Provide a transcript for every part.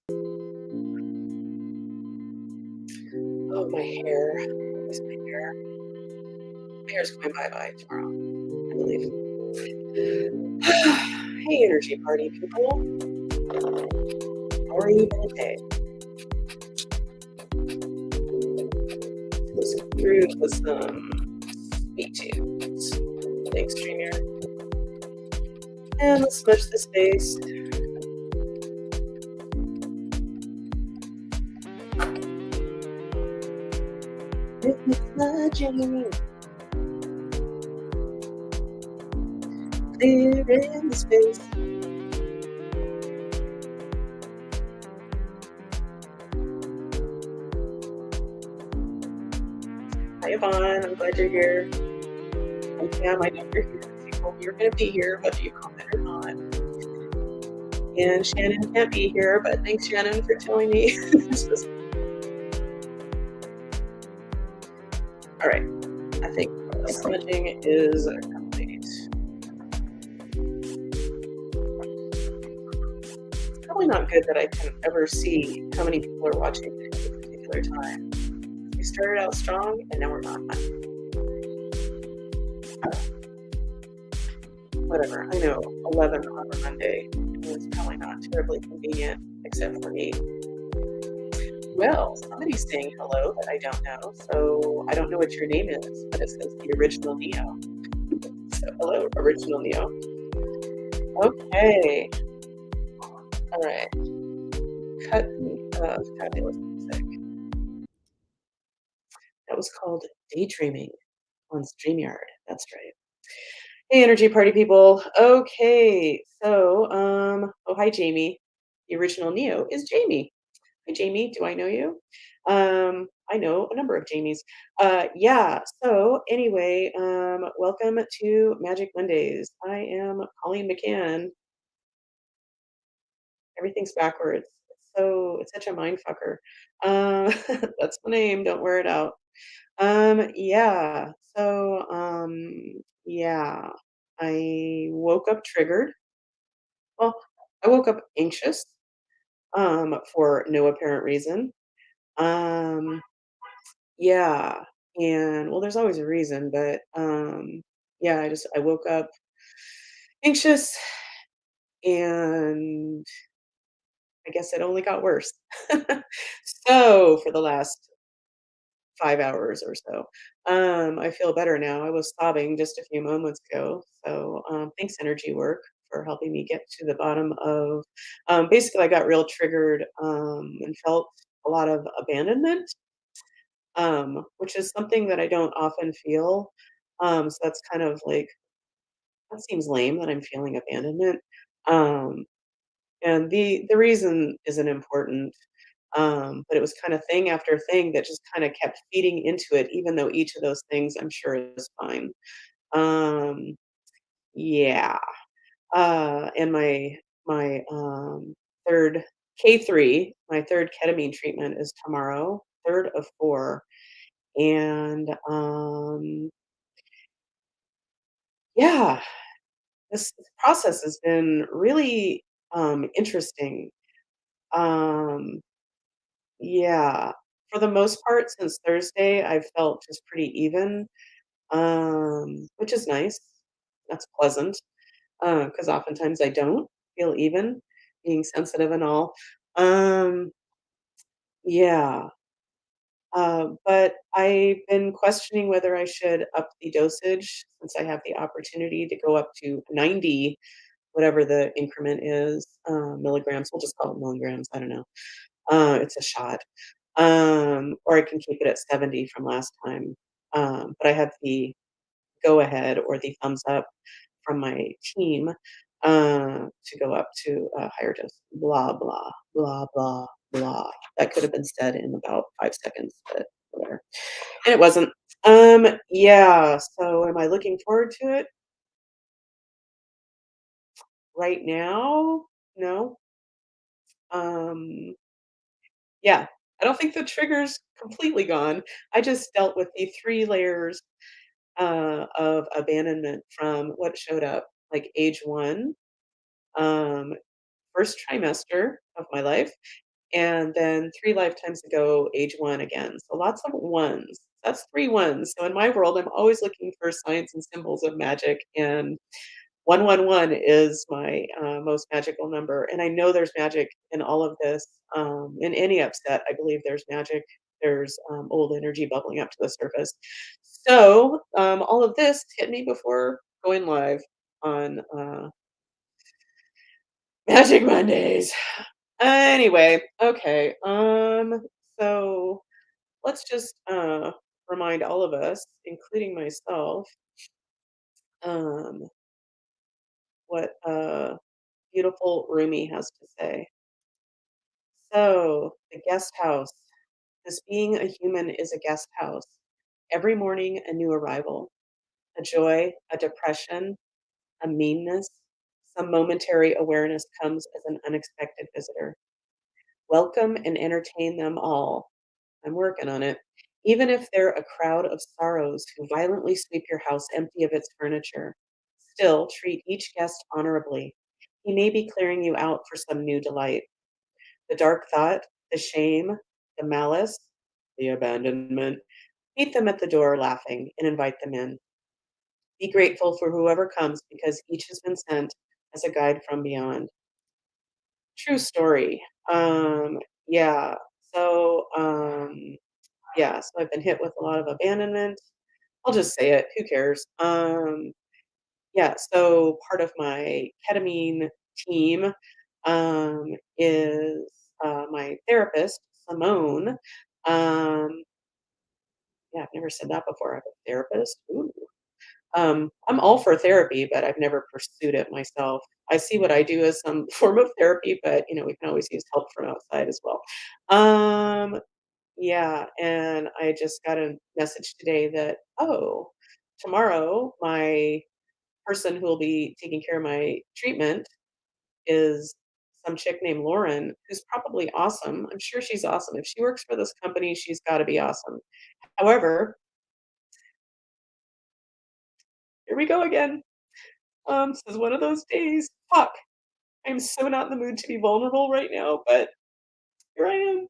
Oh, my hair. I miss my hair. My hair's going bye-bye tomorrow, I believe. Hey, energy party people. How are you today? Let's get through with some sweet tunes. Thanks, StreamYard. And let's smudge the space. Rhythmic smudging, clearing the space. Hi, Yvonne. I'm glad you're here. And Pam, I know you're here. You told me you're going to be here, whether you comment or not. And Shannon can't be here, but thanks, Shannon, for telling me. All right. I think the smudging is complete. It's probably not good that I can ever see how many people are watching at any particular time. We started out strong, and now we're not. Whatever. I know 11 on a Monday is probably not terribly convenient, except for me. Well, somebody's saying hello that I don't know, so I don't know what your name is, but it says the original Neo. So hello, original Neo. Okay. All right. Cut fabulous music. That was called Daydreaming on StreamYard. That's right. Hey, energy party people. Okay, so oh, hi Jamie. The original Neo is Jamie. Hi Jamie, do I know you? I know a number of Jamies. Yeah, so anyway, welcome to Magic Mondays. I am Colleen McCann. Everything's backwards. It's such a mind fucker. That's the name, don't wear it out. Yeah. Yeah. I woke up triggered. Well, I woke up anxious, for no apparent reason. Um, yeah, and well, there's always a reason, but, yeah, I woke up anxious, and I guess it only got worse. So, for the last 5 hours or so. I feel better now. I was sobbing just a few moments ago. So, thanks, energy work, for helping me get to the bottom of. Basically, I got real triggered and felt a lot of abandonment, which is something that I don't often feel. So that's kind of like that seems lame that I'm feeling abandonment. Um, and the reason isn't important, but it was kind of thing after thing that just kind of kept feeding into it, even though each of those things I'm sure is fine. Um, yeah. And my third K3, my third ketamine treatment is tomorrow, third of four. And yeah, this process has been really interesting. Um, yeah, for the most part, since Thursday, I've felt just pretty even, which is nice. That's pleasant, because oftentimes I don't feel even, being sensitive and all. Um, yeah, but I've been questioning whether I should up the dosage since I have the opportunity to go up to 90, whatever the increment is, milligrams. We'll just call it milligrams. I don't know. It's a shot. Or I can keep it at 70 from last time. But I have the go ahead or the thumbs up from my team to go up to a higher dose. Blah, blah, blah, blah, blah. That could have been said in about 5 seconds, but whatever. And it wasn't. Yeah. So am I looking forward to it right now? No. Um, yeah. I don't think the trigger's completely gone. I just dealt with the 3 layers of abandonment from what showed up, like, age 1, um, first trimester of my life, and then 3 lifetimes ago, age 1 again. So lots of ones. That's 3 ones. So in my world, I'm always looking for signs and symbols of magic, and 111 is my, most magical number, and I know there's magic in all of this. In any upset, I believe there's magic. There's, old energy bubbling up to the surface. So, all of this hit me before going live on, Magic Mondays. Anyway, okay, so let's just, remind all of us, including myself, um, what, beautiful Rumi has to say. So, the guest house. This being a human is a guest house. Every morning, a new arrival, a joy, a depression, a meanness. Some momentary awareness comes as an unexpected visitor. Welcome and entertain them all. I'm working on it. Even if they're a crowd of sorrows who violently sweep your house empty of its furniture, still treat each guest honorably. He may be clearing you out for some new delight. The dark thought, the shame, the malice, the abandonment. Meet them at the door laughing and invite them in. Be grateful for whoever comes because each has been sent as a guide from beyond. True story. Yeah. So, so I've been hit with a lot of abandonment. I'll just say it. Who cares? Yeah. So part of my ketamine team is my therapist, Simone. Um, yeah, I've never said that before. I have a therapist. Ooh. I'm all for therapy, but I've never pursued it myself. I see what I do as some form of therapy, but we can always use help from outside as well. Um, yeah, and I just got a message today that, oh, tomorrow my person who will be taking care of my treatment is some chick named Lauren, who's probably awesome. I'm sure she's awesome. If she works for this company, she's got to be awesome. However, here we go again. This is one of those days. Fuck. I'm so not in the mood to be vulnerable right now, but here I am.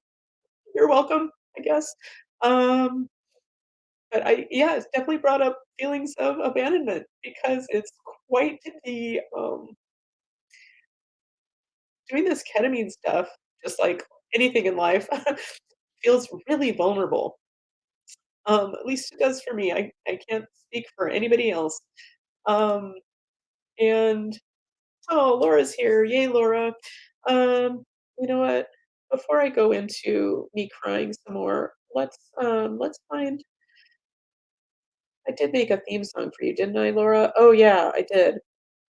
You're welcome, I guess. Um, but yeah, it's definitely brought up feelings of abandonment because it's quite the doing this ketamine stuff, just like anything in life, feels really vulnerable. At least it does for me. I can't speak for anybody else. Um, and oh, Laura's here. Yay, Laura. Um, you know what? Before I go into me crying some more, let's find I did make a theme song for you, didn't I, Laura? Oh yeah, I did.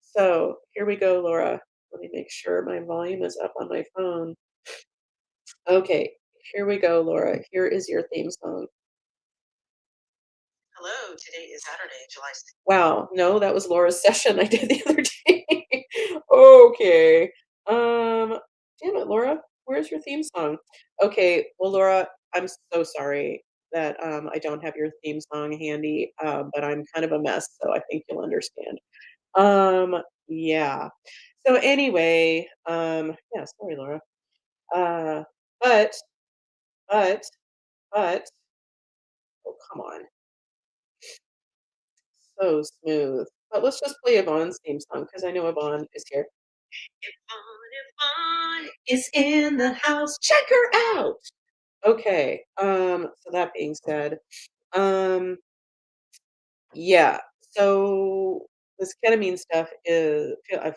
So here we go, Laura. Let me make sure my volume is up on my phone. Okay, here we go, Laura. Here is your theme song. Hello, today is Saturday, July 6th. Wow, no, that was Laura's session I did the other day. Okay. Um, damn it, Laura. Where's your theme song? Okay, well, Laura, I'm so sorry that I don't have your theme song handy, but I'm kind of a mess, so I think you'll understand. Yeah. So anyway, yeah, sorry, Laura. Uh, but, but, but, oh, come on. So smooth. But let's just play Yvonne's theme song because I know Yvonne is here. Yvonne is in the house. Check her out. Okay. So that being said, um, yeah. So this ketamine stuff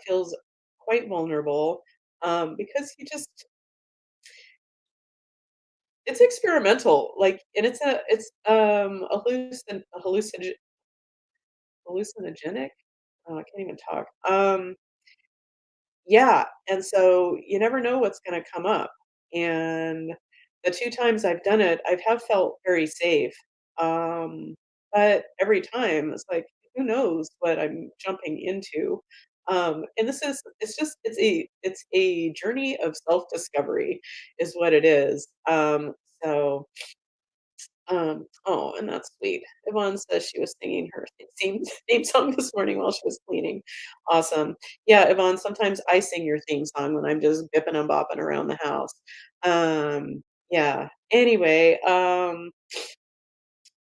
feels quite vulnerable. Because you just it's experimental. Like, and it's a hallucinogenic. Oh, I can't even talk. Yeah, and so you never know what's gonna come up, and the 2 times I've done it, I have felt very safe, um, but every time it's like, who knows what I'm jumping into, and it's a journey of self-discovery is what it is, so Oh, and that's sweet. Yvonne says she was singing her theme song this morning while she was cleaning. Awesome. Yeah, Yvonne, sometimes I sing your theme song when I'm just bipping and bopping around the house. Yeah. Anyway,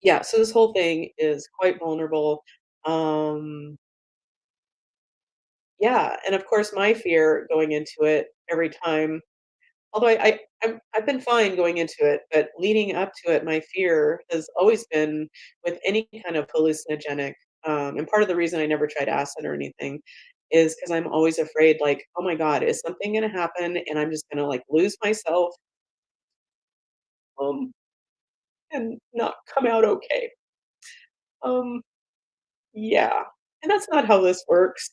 yeah, so this whole thing is quite vulnerable. Um, yeah, and of course my fear going into it every time. Although I've been fine going into it, but leading up to it, my fear has always been with any kind of hallucinogenic, and part of the reason I never tried acid or anything is because 'cause I'm always afraid, like, "Oh my god, is something gonna happen and I'm just gonna, like, lose myself, um, and not come out okay?" Um, yeah, and that's not how this works,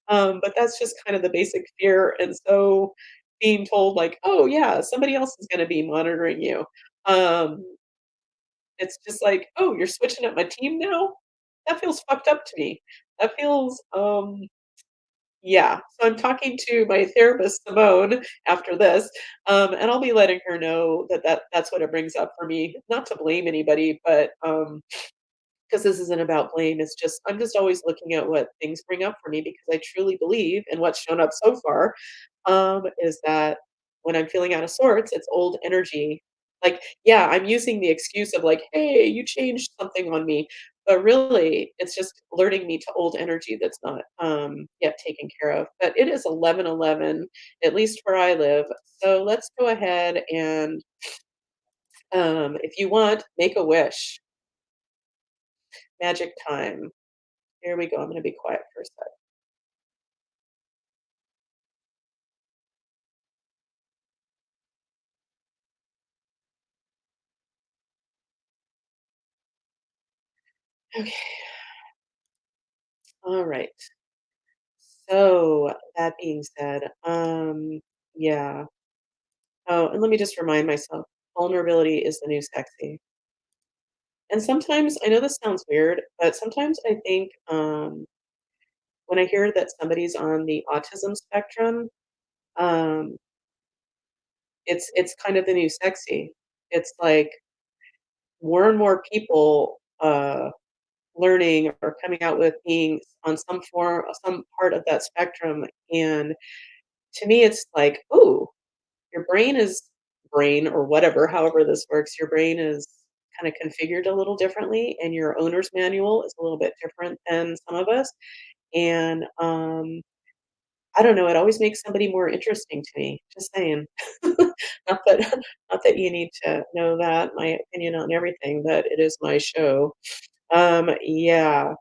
but that's just kind of the basic fear, and so being told, like, "Oh, yeah, somebody else is gonna be monitoring you," um, it's just like, "Oh, you're switching up my team now?" That feels fucked up to me. That feels, yeah. So I'm talking to my therapist, Simone, after this, and I'll be letting her know that that's what it brings up for me. Not to blame anybody, but, 'cause this isn't about blame, it's just I'm just always looking at what things bring up for me because I truly believe, and what's shown up so far, is that when I'm feeling out of sorts, it's old energy. Like, yeah, I'm using the excuse of like, "Hey, you changed something on me," but really, it's just alerting me to old energy that's not, yet taken care of. But it is 11:11, at least where I live, so let's go ahead and, if you want, make a wish. Magic time. Here we go, I'm gonna be quiet for a sec. Okay, alright. So, that being said, yeah. Oh, and let me just remind myself, vulnerability is the new sexy. And sometimes I know this sounds weird, but sometimes I think, when I hear that somebody's on the autism spectrum, um, it's kind of the new sexy. It's like more and more people, learning or coming out with being on some part of that spectrum, and to me, it's like, "Ooh, your brain or whatever, however this works, your brain is kinda configured a little differently, and your owner's manual is a little bit different than some of us, and, I don't know, it always makes somebody more interesting to me, just saying. Not that not that you need to know that, my opinion on everything, but it is my show. Yeah,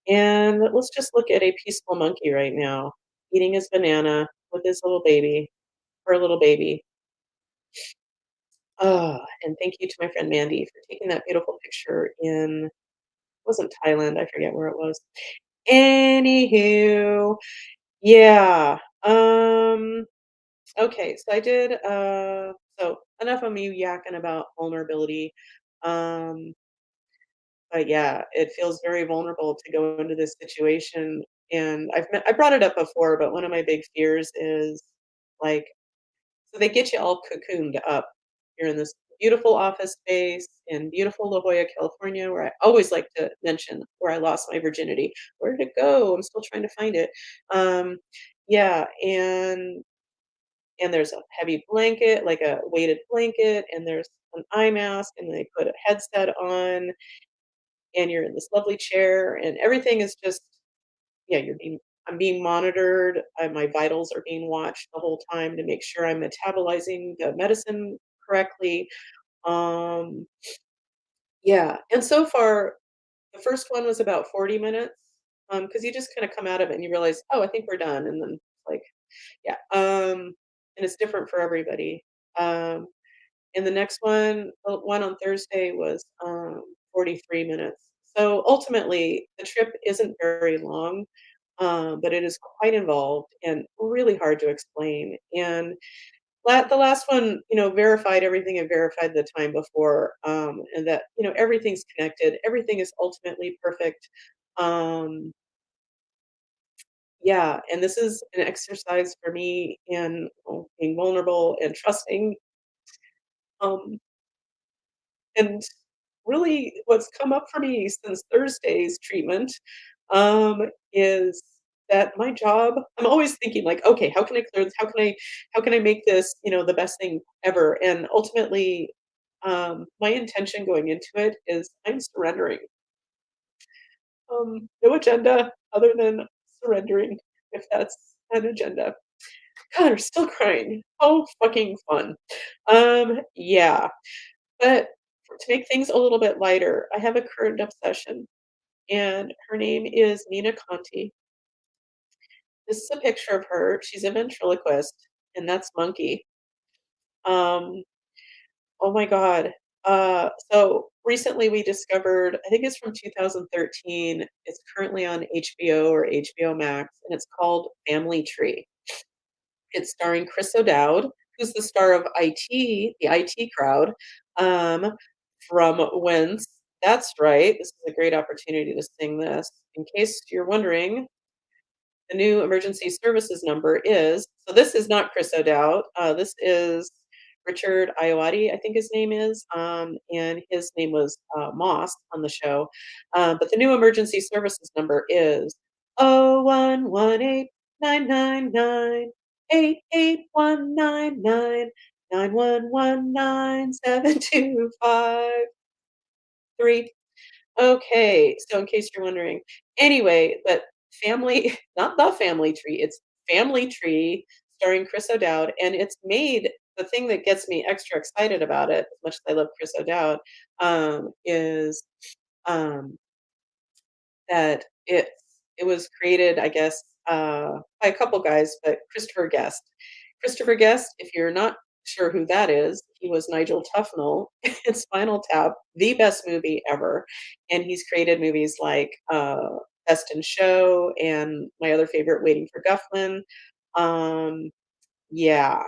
and let's just look at a peaceful monkey right now, eating his banana with his little baby, her little baby. Oh, and thank you to my friend Mandy for taking that beautiful picture in wasn't Thailand, I forget where it was. Anywho, yeah, okay, so I did, so enough of me yakking about vulnerability, um, but yeah, it feels very vulnerable to go into this situation, and I brought it up before, but one of my big fears is, like, so they get you all cocooned up. You're in this beautiful office space in beautiful La Jolla, California, where I always like to mention where I lost my virginity. Where did it go? I'm still trying to find it. Yeah, and there's a heavy blanket, like a weighted blanket, and there's an eye mask, and they put a headset on, and you're in this lovely chair, and everything is just yeah, I'm being monitored, my vitals are being watched the whole time to make sure I'm metabolizing the medicine correctly, um, yeah, and so far, the first one was about 40 minutes, because you just kinda come out of it and you realize, "Oh, I think we're done," and then, like yeah, and it's different for everybody, and the next one the one on Thursday was, 43 minutes. So, ultimately, the trip isn't very long, but it is quite involved and really hard to explain. And the last one, verified everything I verified the time before, and that everything's connected. Everything is ultimately perfect. Um, yeah, and this is an exercise for me in being vulnerable and trusting. Um, and really what's come up for me since Thursday's treatment, um, is that my job I'm always thinking like, "Okay, how can I clear this? How can I make this, the best thing ever?" And ultimately, my intention going into it is I'm surrendering. No agenda other than surrendering, if that's an agenda. God, I'm still crying. Oh, fucking fun. Yeah. But to make things a little bit lighter, I have a current obsession, and her name is Nina Conti. This is a picture of her. She's a ventriloquist, and that's Monkey. Um, oh my God. So recently we discovered, I think it's from 2013. It's currently on HBO or HBO Max, and it's called Family Tree. It's starring Chris O'Dowd, who's the star of IT, the IT Crowd, um, from Whence. That's right, this is a great opportunity to sing this. In case you're wondering, the new emergency services number is this is not Chris O'Dowd, this is Richard Ayoade, I think his name is, and his name was, Moss on the show, but the new emergency services number is 0118-999-881999111725. Okay, so in case you're wondering. Anyway, but Family not The Family Tree, it's Family Tree starring Chris O'Dowd, and it's made the thing that gets me extra excited about it, as much as I love Chris O'Dowd, is, um, that it was created, I guess, by a couple guys, but Christopher Guest. Christopher Guest, if you're not sure who that is, he was Nigel Tufnell in Spinal Tap, the best movie ever, and he's created movies like, Best in Show and my other favorite, Waiting for Guffman. Yeah.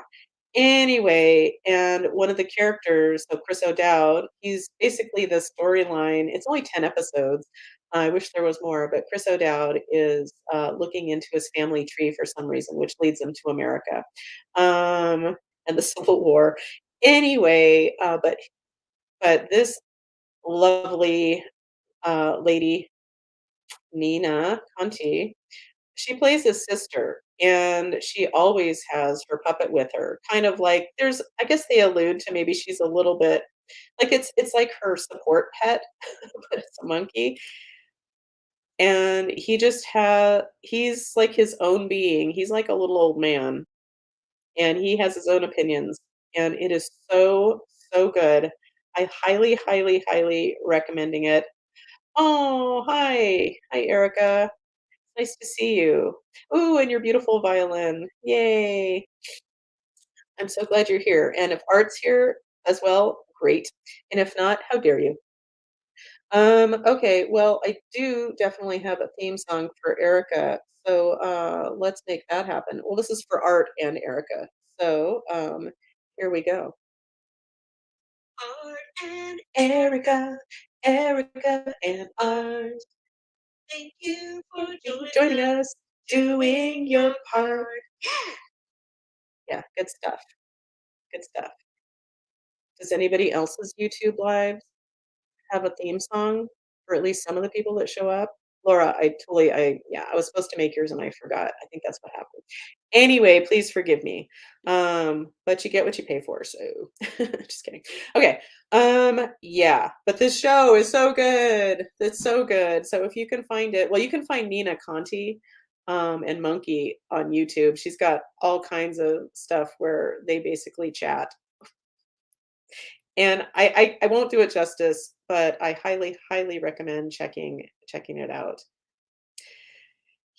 Anyway, and one of the characters, so Chris O'Dowd, he's basically the storyline. It's only 10 episodes. I wish there was more, but Chris O'Dowd is looking into his family tree for some reason, which leads him to America and the Civil War. Anyway, but this lovely lady, Nina Conti, she plays his sister, and she always has her puppet with her, kind of like I guess they allude to maybe she's a little bit like it's like her support pet, but it's a monkey, and he's like his own being. He's like a little old man, and he has his own opinions, and it is so, so good. I highly, highly, highly recommending it. Oh, hi. Hi, Erica. Nice to see you. Ooh, and your beautiful violin. Yay. I'm so glad you're here. And if Art's here as well, great. And if not, how dare you? Okay, well, I do definitely have a theme song for Erica. So let's make that happen. Well, this is for Art and Erica. So here we go. Art and Erica, Erica and Art. Thank you for joining us, doing your part. Yeah, good stuff. Good stuff. Does anybody else's YouTube lives have a theme song for at least some of the people that show up? Laura, yeah, I was supposed to make yours and I forgot. I think that's what happened. Anyway, please forgive me. But you get what you pay for, so just kidding. Okay. Yeah, but this show is so good. It's so good. So if you can find it, well, you can find Nina Conti and Monkey on YouTube. She's got all kinds of stuff where they basically chat. And I won't do it justice, but I highly, highly recommend checking it out.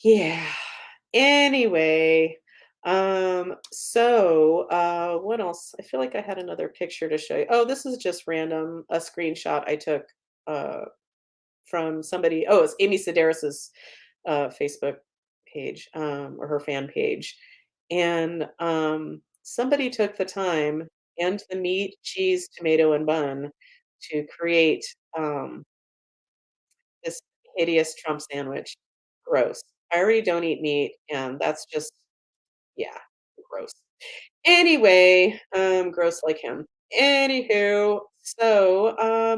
Yeah. Anyway, what else? I feel like I had another picture to show you. Oh, this is just random, a screenshot I took uh from somebody. Oh, it's Amy Sedaris's Facebook page, or her fan page. And somebody took the time and the meat, cheese, tomato, and bun to create this hideous Trump sandwich. Gross. I already don't eat meat, and that's just, yeah, gross. Anyway, gross like him. Anywho, so,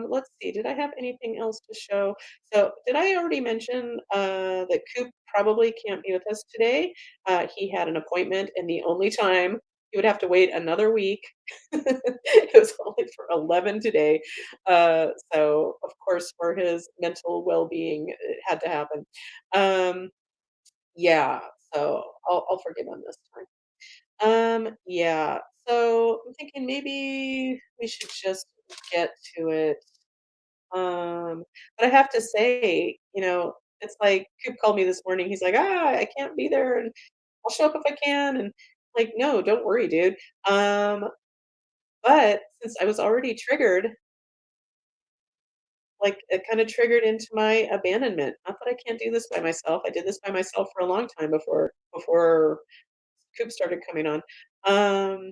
let's see, did I have anything else to show? So, did I already mention, that Coop probably can't be with us today? He had an appointment, and the only time he would have to wait another week. It was only for 11 today. So, of course, for his mental well-being, it had to happen. Um, yeah, so I'll forgive him this time. Yeah. So I'm thinking maybe we should just get to it. But I have to say, it's like Coop called me this morning. He's like, I can't be there and I'll show up if I can. And like, no, don't worry, dude. Um, but since I was already triggered, like it kind of triggered into my abandonment. Not that I can't do this by myself. I did this by myself for a long time before Coop started coming on. Um,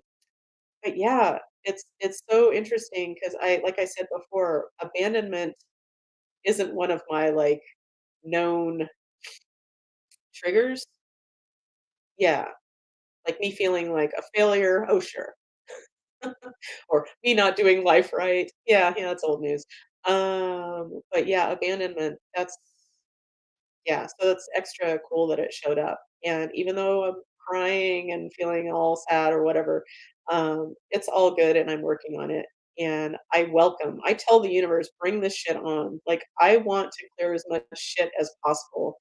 But yeah, it's so interesting because like I said before, abandonment isn't one of my, like, known triggers. Yeah, like me feeling like a failure, oh, sure. Or me not doing life right. Yeah, yeah, that's old news. But yeah, abandonment, yeah, so it's extra cool that it showed up, and even though I'm crying and feeling all sad or whatever, it's all good and I'm working on it, and I tell the universe, "Bring this shit on." Like, I want to clear as much shit as possible,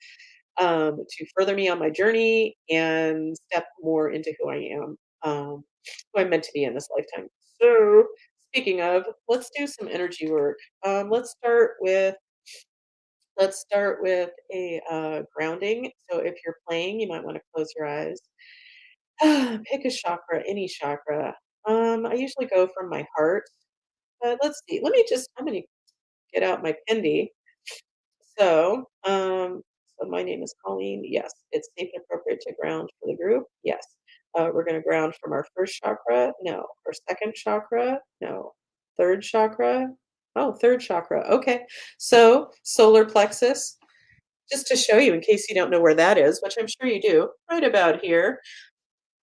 to further me on my journey and step more into who I am, who I'm meant to be in this lifetime. So, speaking of, let's do some energy work. Let's start with a, grounding. So if you're playing, you might wanna close your eyes. Pick a chakra, any chakra. I usually go from my heart, but let's see. I'm gonna get out my Pendi. So my name is Colleen. Yes, it's safe and appropriate to ground for the group. Yes. We're gonna ground from our first chakra. No. Our second chakra. No. Third chakra. Oh, third chakra. Okay. So solar plexus. Just to show you in case you don't know where that is, which I'm sure you do, right about here.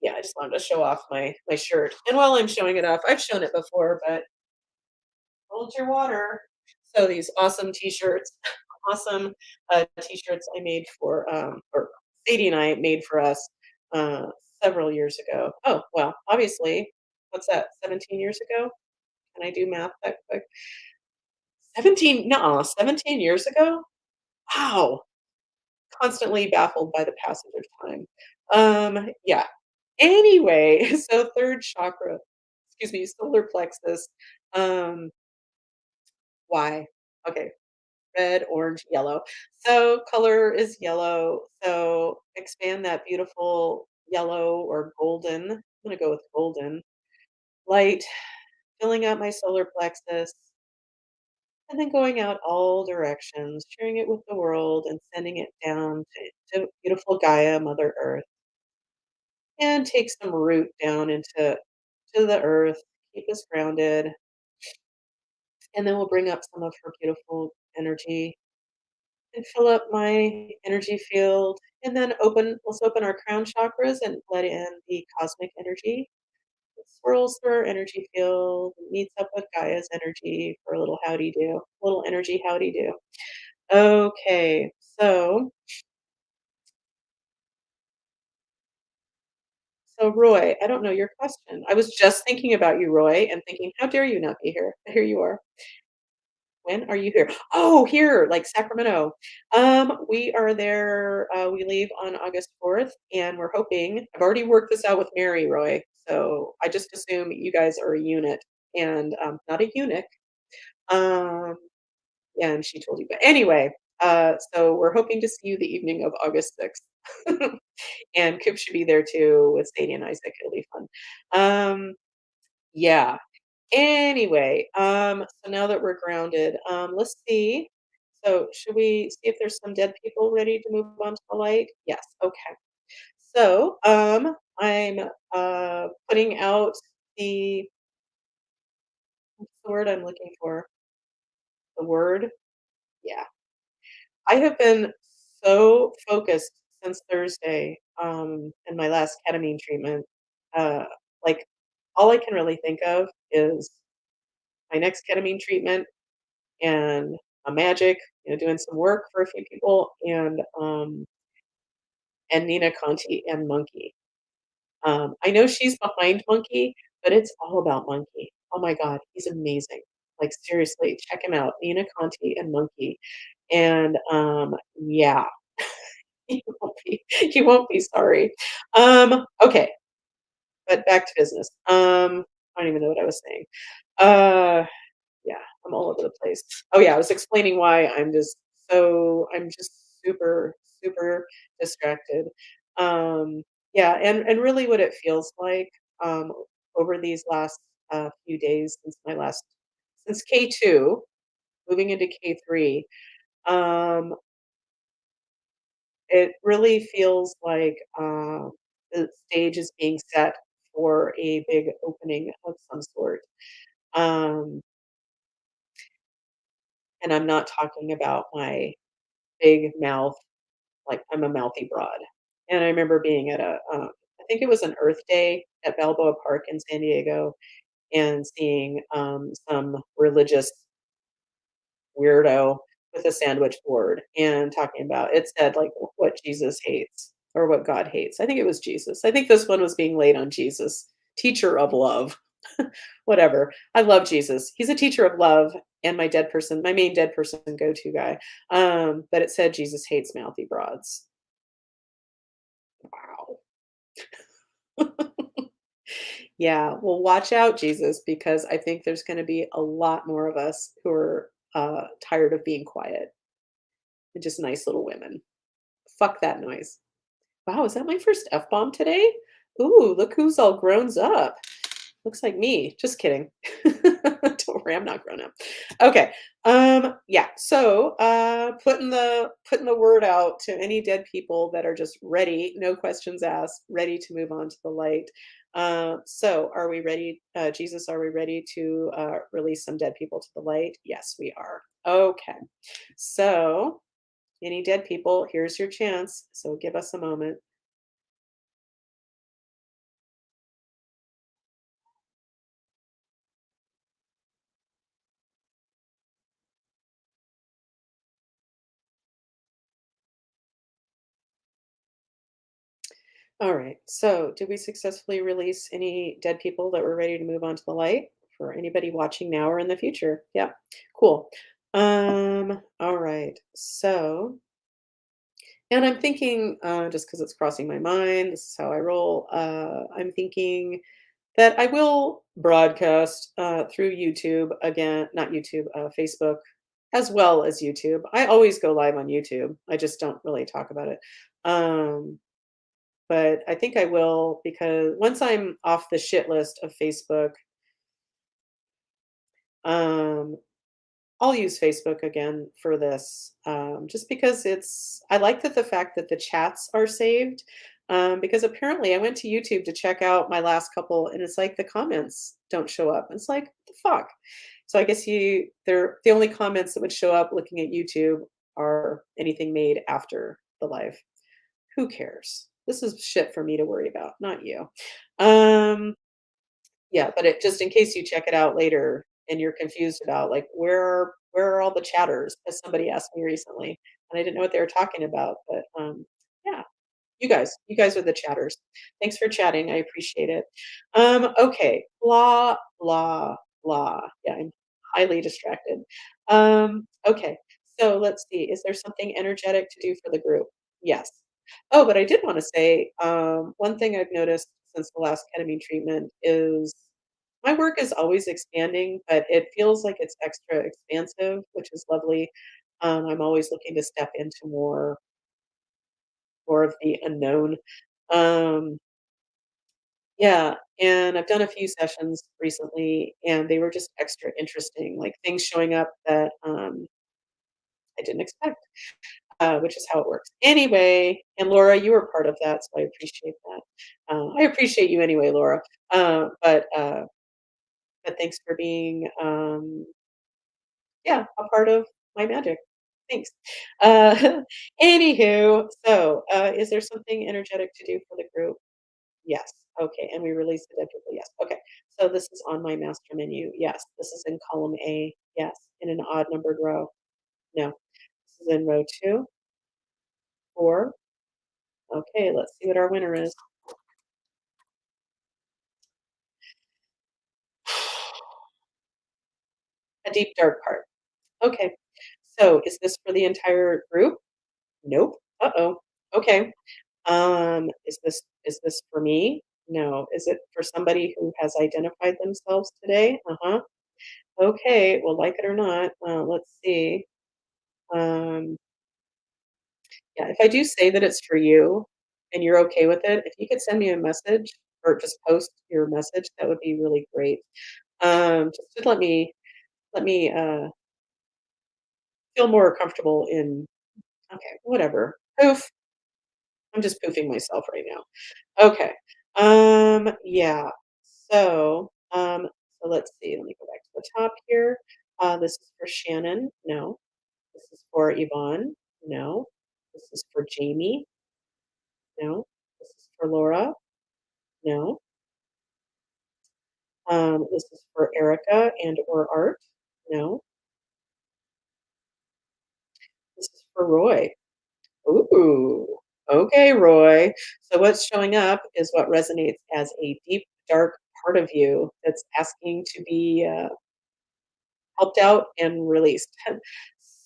Yeah, I just wanted to show off my shirt. And while I'm showing it off, I've shown it before, but hold your water. So these awesome t-shirts, awesome t-shirts I made or Sadie and I made for us uh, several years ago. Oh, well, obviously, what's that, 17 years ago? Can I do math that quick? 17, no, 17 years ago? Wow. Constantly baffled by the passage of time. Yeah. Anyway, so third chakra, excuse me, solar plexus. Um, why? Okay, red, orange, yellow. So color is yellow. So expand that beautiful yellow or golden. I'm gonna go with golden light, filling out my solar plexus, and then going out all directions, sharing it with the world and sending it down to beautiful Gaia, Mother Earth. And take some root down to the earth, keep us grounded, and then we'll bring up some of her beautiful energy and fill up my energy field. And then let's open our crown chakras and let in the cosmic energy. It swirls through our energy field, meets up with Gaia's energy for a little howdy do, little energy howdy do. Okay, so Roy, I don't know your question. I was just thinking about you, Roy, and thinking, how dare you not be here? Here you are. When are you here? Oh, here, like Sacramento. We are there, we leave on August 4th, and we're hoping I've already worked this out with Mary, Roy, so I just assume you guys are a unit and, not a eunuch. Um, yeah, and she told you, but anyway, so we're hoping to see you the evening of August 6th. And Coop should be there too with Sadie and Isaac, it'll be fun. Yeah. Anyway, so now that we're grounded, let's see. So should we see if there's some dead people ready to move on to the light? Yes. Okay. So, I'm putting out what's the word I'm looking for? The word? Yeah. I have been so focused since Thursday, in my last ketamine treatment. Uh, like all I can really think of is my next ketamine treatment and a magic, doing some work for a few people, and Nina Conti and Monkey. I know she's behind Monkey, but it's all about Monkey. Oh my god, he's amazing. Like, seriously, check him out, Nina Conti and Monkey, and, yeah, he won't be sorry. Okay, but back to business. I don't even know what I was saying. Uh Yeah, I'm all over the place. Oh, yeah, I was explaining why I'm just super, super distracted. Um, yeah, and really what it feels like, over these last, few days since K2, moving into K3, um, it really feels like, the stage is being set for a big opening of some sort. Um, and I'm not talking about my big mouth, like, I'm a mouthy broad. And I remember being at I think it was an Earth Day at Balboa Park in San Diego and seeing, some religious weirdo with a sandwich board and talking about it said, like, what Jesus hates or what God hates. I think it was Jesus. I think this one was being laid on Jesus, teacher of love. Whatever. I love Jesus. He's a teacher of love and my main dead person go-to guy. But it said Jesus hates mouthy broads. Wow. Yeah, well, watch out, Jesus, because I think there's gonna be a lot more of us who are, tired of being quiet and just nice little women. Fuck that noise. Wow, is that my first F-bomb today? Ooh, look who's all grown up. Looks like me. Just kidding. Don't worry, I'm not grown up. Okay. Yeah. So, putting the word out to any dead people that are just ready, no questions asked, ready to move on to the light. So are we ready? Jesus, are we ready to release some dead people to the light? Yes, we are. Okay. So, any dead people, here's your chance. So give us a moment. All right. So, did we successfully release any dead people that were ready to move on to the light for anybody watching now or in the future? Yeah. Cool. All right. So, and I'm thinking, just because it's crossing my mind, this is how I roll. I'm thinking that I will broadcast through YouTube again, not YouTube, Facebook, as well as YouTube. I always go live on YouTube. I just don't really talk about it. Um, but I think I will because once I'm off the shit list of Facebook, um, I'll use Facebook again for this, just because I like that the fact that the chats are saved, because apparently I went to YouTube to check out my last couple, and it's like the comments don't show up. It's like, what the fuck? So I guess the only comments that would show up looking at YouTube are anything made after the live. Who cares? This is shit for me to worry about, not you. Um, yeah, but it just in case you check it out later and you're confused about, like, where are all the chatters, as somebody asked me recently, and I didn't know what they were talking about, but, yeah, you guys are the chatters. Thanks for chatting, I appreciate it. Okay, blah, blah, blah. Yeah, I'm highly distracted. Okay, so let's see, is there something energetic to do for the group? Yes. Oh, but I did wanna say, one thing I've noticed since the last ketamine treatment is my work is always expanding, but it feels like it's extra expansive, which is lovely. I'm always looking to step into more of the unknown. Um, yeah, and I've done a few sessions recently, and they were just extra interesting, like things showing up that I didn't expect, which is how it works. Anyway, and Laura, you were part of that, so I appreciate that. I appreciate you anyway, Laura. But thanks for being, yeah, a part of my magic. Thanks. Uh, Anywho, so is there something energetic to do for the group? Yes. Okay. And we release the dead people. Yes. Okay. So this is on my master menu. Yes, this is in column A. Yes, in an odd numbered row. No, this is in row 2, 4. Okay, let's see what our winner is. A deep dark part. Okay. So is this for the entire group? Nope. Uh-oh. Okay. Is this for me? No. Is it for somebody who has identified themselves today? Uh-huh. Okay. Well, like it or not, let's see. Um, yeah, if I do say that it's for you and you're okay with it, if you could send me a message or just post your message, that would be really great. Just to let me feel more comfortable in okay, whatever. Poof. I'm just poofing myself right now. Okay. Yeah. So, so let's see. Let me go back to the top here. This is for Shannon. No. This is for Yvonne. No. This is for Jamie. No. This is for Laura. No. This is for Erica and or Art. No. This is for Roy. Ooh. Okay, Roy. So what's showing up is what resonates as a deep, dark part of you that's asking to be helped out and released.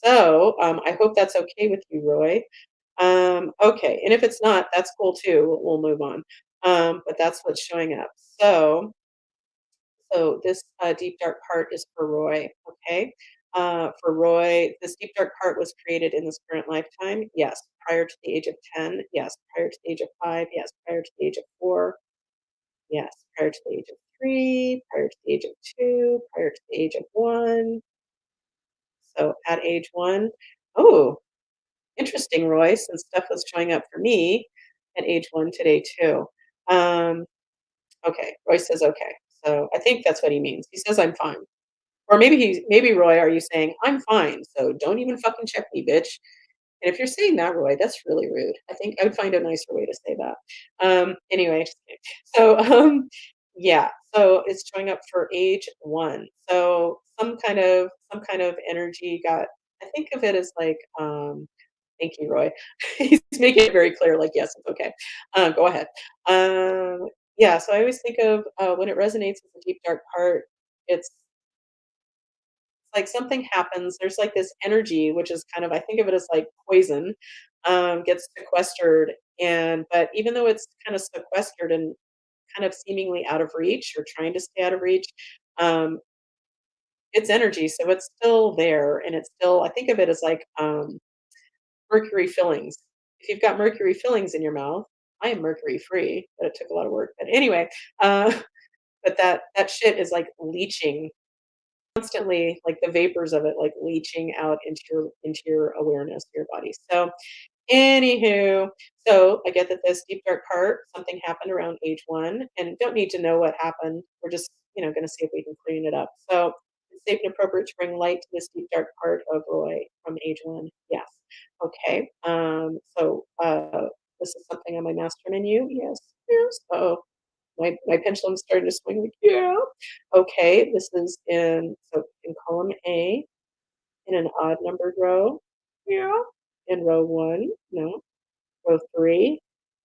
So I hope that's okay with you, Roy. Okay, and if it's not, that's cool too. We'll move on. But that's what's showing up. So this deep dark part is for Roy. Okay. For Roy, this deep dark part was created in this current lifetime. Yes. Prior to the age of 10. Yes. Prior to the age of 5. Yes. Prior to the age of 4. Yes. Prior to the age of 3. Prior to the age of 2. Prior to the age of 1. So at age 1, oh, interesting, Roy, since stuff was showing up for me at age 1 today too. Um, okay, Roy says okay. So I think that's what he means. He says I'm fine. Or maybe Roy, are you saying I'm fine? So don't even fucking check me, bitch. And if you're saying that, Roy, that's really rude. I think I would find a nicer way to say that. Anyway, just kidding. So yeah, so it's showing up for age 1. So some kind of energy got. I think of it as like, thank you, Roy. He's making it very clear, like yes, it's okay. Go ahead. Yeah, so I always think of when it resonates with the deep dark part. It's like something happens, there's like this energy, which is kind of I think of it as like poison, gets sequestered, and but even though it's kind of sequestered and kind of seemingly out of reach or trying to stay out of reach, um, it's energy, so it's still there, and it's still I think of it as like, mercury fillings. If you've got mercury fillings in your mouth, I am mercury free, but it took a lot of work, but anyway, uh, but that shit is like leaching constantly, like the vapors of it, like leaching out into your awareness, your body. So, anywho, so I get that this deep dark part, something happened around age 1, and don't need to know what happened. We're just, going to see if we can clean it up. So, it's safe and appropriate to bring light to this deep dark part of Roy from age 1. Yes. Okay. This is something on my master menu. Yes. Yes. Oh, my pendulum's starting to swing like, yeah. Okay, this is in column A in an odd numbered row. Yeah. In row 1, no. Row 3.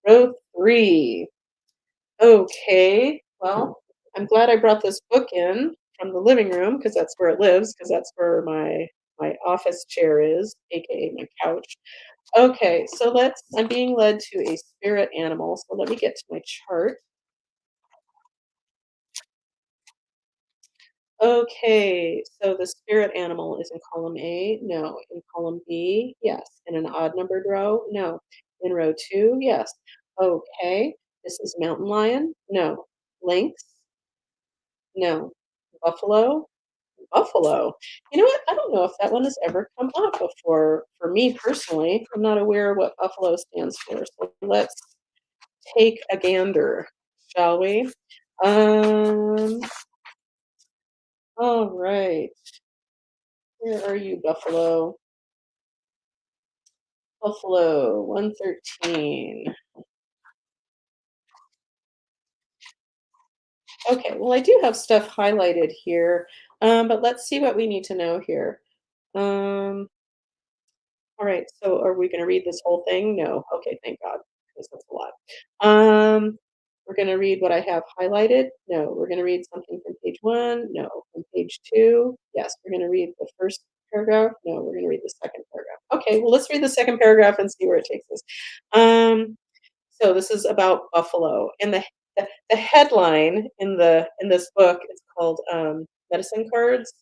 Row 3. Okay. Well, I'm glad I brought this book in from the living room because that's where it lives, because that's where my office chair is, aka my couch. Okay, so I'm being led to a spirit animal. So let me get to my chart. Okay, so the spirit animal is in column A? No. In column B? Yes. In an odd numbered row? No. In row 2? Yes. Okay. This is mountain lion? No. Lynx? No. Buffalo? Buffalo. You know what? I don't know if that one has ever come up before. For me personally, I'm not aware what buffalo stands for. So let's take a gander, shall we? Um, all right. Where are you, Buffalo? Buffalo, 113. Okay, well, I do have stuff highlighted here, but let's see what we need to know here. Um, all right, so are we going to read this whole thing? No. Okay, thank God, because that's a lot. We're going to read what I have highlighted. No, we're going to read something from page one. No, from page two. Yes, we're going to read the first paragraph. No, we're going to read the second paragraph. Okay, well, let's read the second paragraph and see where it takes us. Um, so this is about buffalo, and the headline in this book is called "Medicine Cards."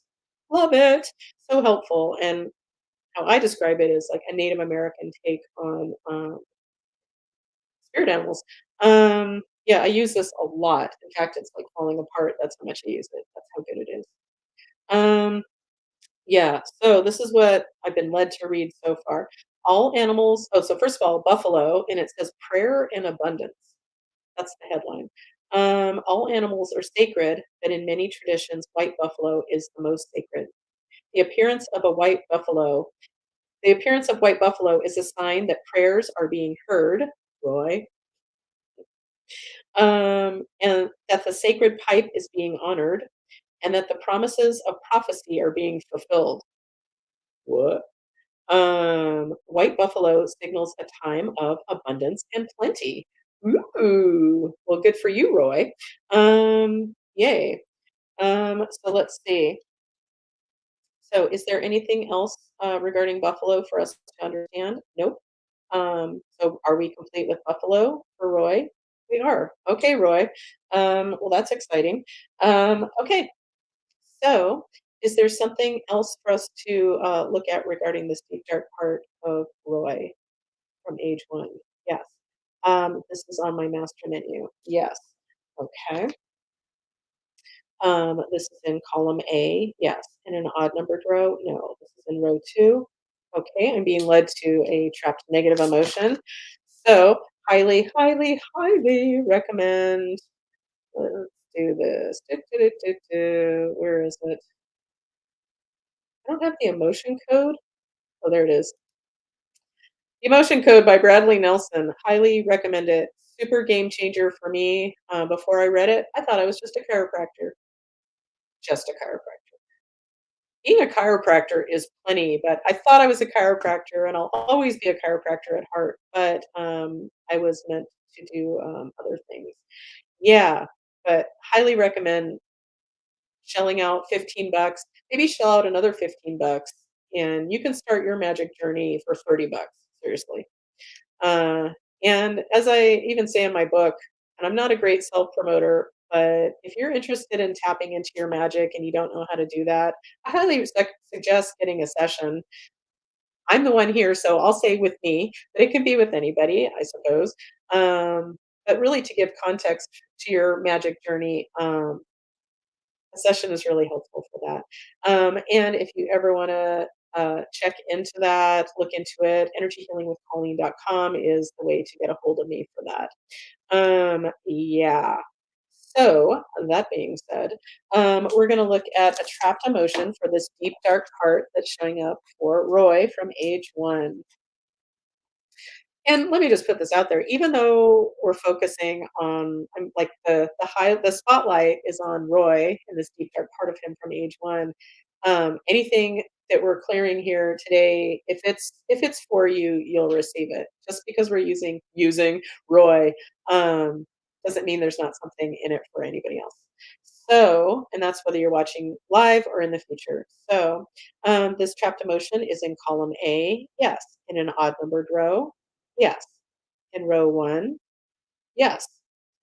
Love it, so helpful, and how I describe it is like a Native American take on spirit animals. Yeah, I use this a lot. In fact, it's like falling apart. That's how much I use it. That's how good it is. Um, yeah, so this is what I've been led to read so far. All animals. Oh, so first of all, buffalo, and it says prayer and abundance. That's the headline. All animals are sacred, but in many traditions, white buffalo is the most sacred. The appearance of a white buffalo The appearance of white buffalo is a sign that prayers are being heard, Roy, and that the sacred pipe is being honored, and that the promises of prophecy are being fulfilled. What? White buffalo signals a time of abundance and plenty. Ooh, well, good for you, Roy. Yay. So let's see. So, is there anything else regarding buffalo for us to understand? Nope. So are we complete with Buffalo for Roy? We are. Okay, Roy. Well, that's exciting. Okay, so is there something else for us to look at regarding this deep dark part of Roy from age one? Yes. This is on my master menu. Yes. Okay. This is in column A. Yes. In an odd numbered row? No. This is in row two. Okay. I'm being led to a trapped negative emotion. So, highly, highly, highly recommend. Let's do this. Where is it? I don't have the emotion code. Oh, there it is. The Emotion Code by Bradley Nelson. Highly recommend it. Super game changer for me. Before I read it, I thought I was just a chiropractor. Just a chiropractor. Being a chiropractor is plenty, but I thought I was a chiropractor, and I'll always be a chiropractor at heart, but, I was meant to do, other things. Yeah, but highly recommend shelling out 15 bucks, maybe shell out another 15 bucks, and you can start your magic journey for 30 bucks, seriously. Uh, and as I even say in my book, and I'm not a great self promoter, but if you're interested in tapping into your magic and you don't know how to do that, I highly suggest getting a session. I'm the one here, so I'll say with me, but it can be with anybody, I suppose. But really, to give context to your magic journey, a session is really helpful for that. And if you ever want to check into that, look into it, energyhealingwithcolleen.com is the way to get a hold of me for that. Yeah. So, that being said, we're going to look at a trapped emotion for this deep, dark heart that's showing up for Roy from age one. And let me just put this out there, even though we're focusing on like the spotlight is on Roy and this deep dark part of him from age one. Anything that we're clearing here today, if it's for you, you'll receive it. Just because we're using Roy doesn't mean there's not something in it for anybody else. So, and that's whether you're watching live or in the future. So, this trapped emotion is in column A, yes, in an odd numbered row. Yes. In row 1? Yes.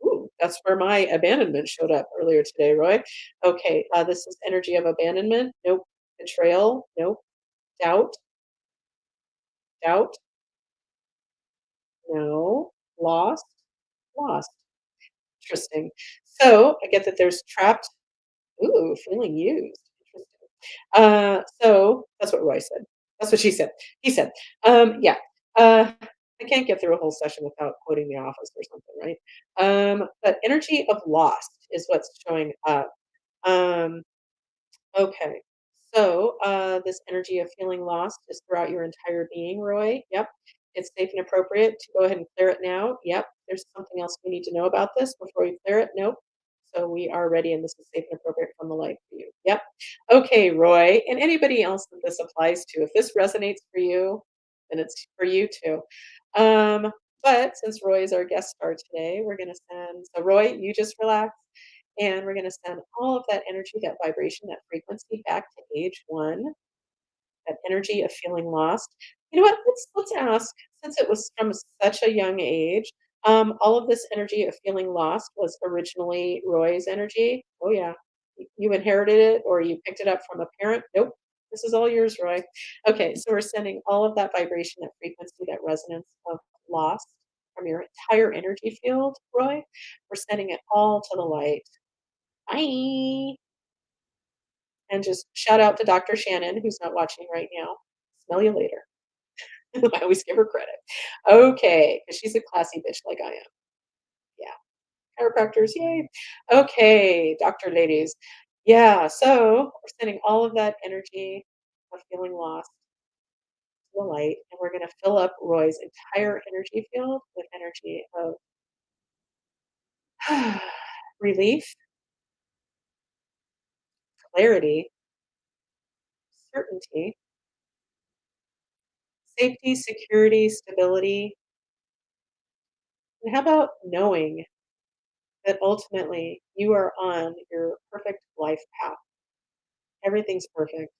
Ooh, that's where my abandonment showed up earlier today, Roy. Okay, this is energy of abandonment. Nope. Betrayal. Nope. Doubt. Doubt. No. Lost. Lost. Interesting. So I get that there's trapped. Ooh, feeling used. Interesting. So that's what Roy said. That's what she said. He said. Yeah. I can't get through a whole session without quoting The Office or something, right? But energy of lost is what's showing up. Um, okay. So this energy of feeling lost is throughout your entire being, Roy. Yep. It's safe and appropriate to go ahead and clear it now. Yep. There's something else we need to know about this before we clear it. Nope. So we are ready, and this is safe and appropriate from the light for you. Yep. Okay, Roy, and anybody else that this applies to. If this resonates for you, then it's for you too. Um, but since Roy is our guest star today, we're going to send, so Roy, you just relax, and we're going to send all of that energy, that vibration, that frequency back to age one, that energy of feeling lost. You know what? Let's ask, since it was from such a young age, all of this energy of feeling lost was originally Roy's energy. Oh yeah, you inherited it or you picked it up from a parent. Nope, this is all yours, Roy. Okay, so we're sending all of that vibration, that frequency, that resonance of lost from your entire energy field, Roy. We're sending it all to the light. Bye. And just shout out to Dr. Shannon, who's not watching right now. Smell you later. I always give her credit. Okay, because she's a classy bitch like I am. Yeah. Chiropractors, yay. Okay, doctor ladies. Yeah, so we're sending all of that energy of feeling lost to the light, and we're going to fill up Roy's entire energy field with energy of relief, clarity, certainty, safety, security, stability, and how about knowing that ultimately you are on your perfect life path? Everything's perfect.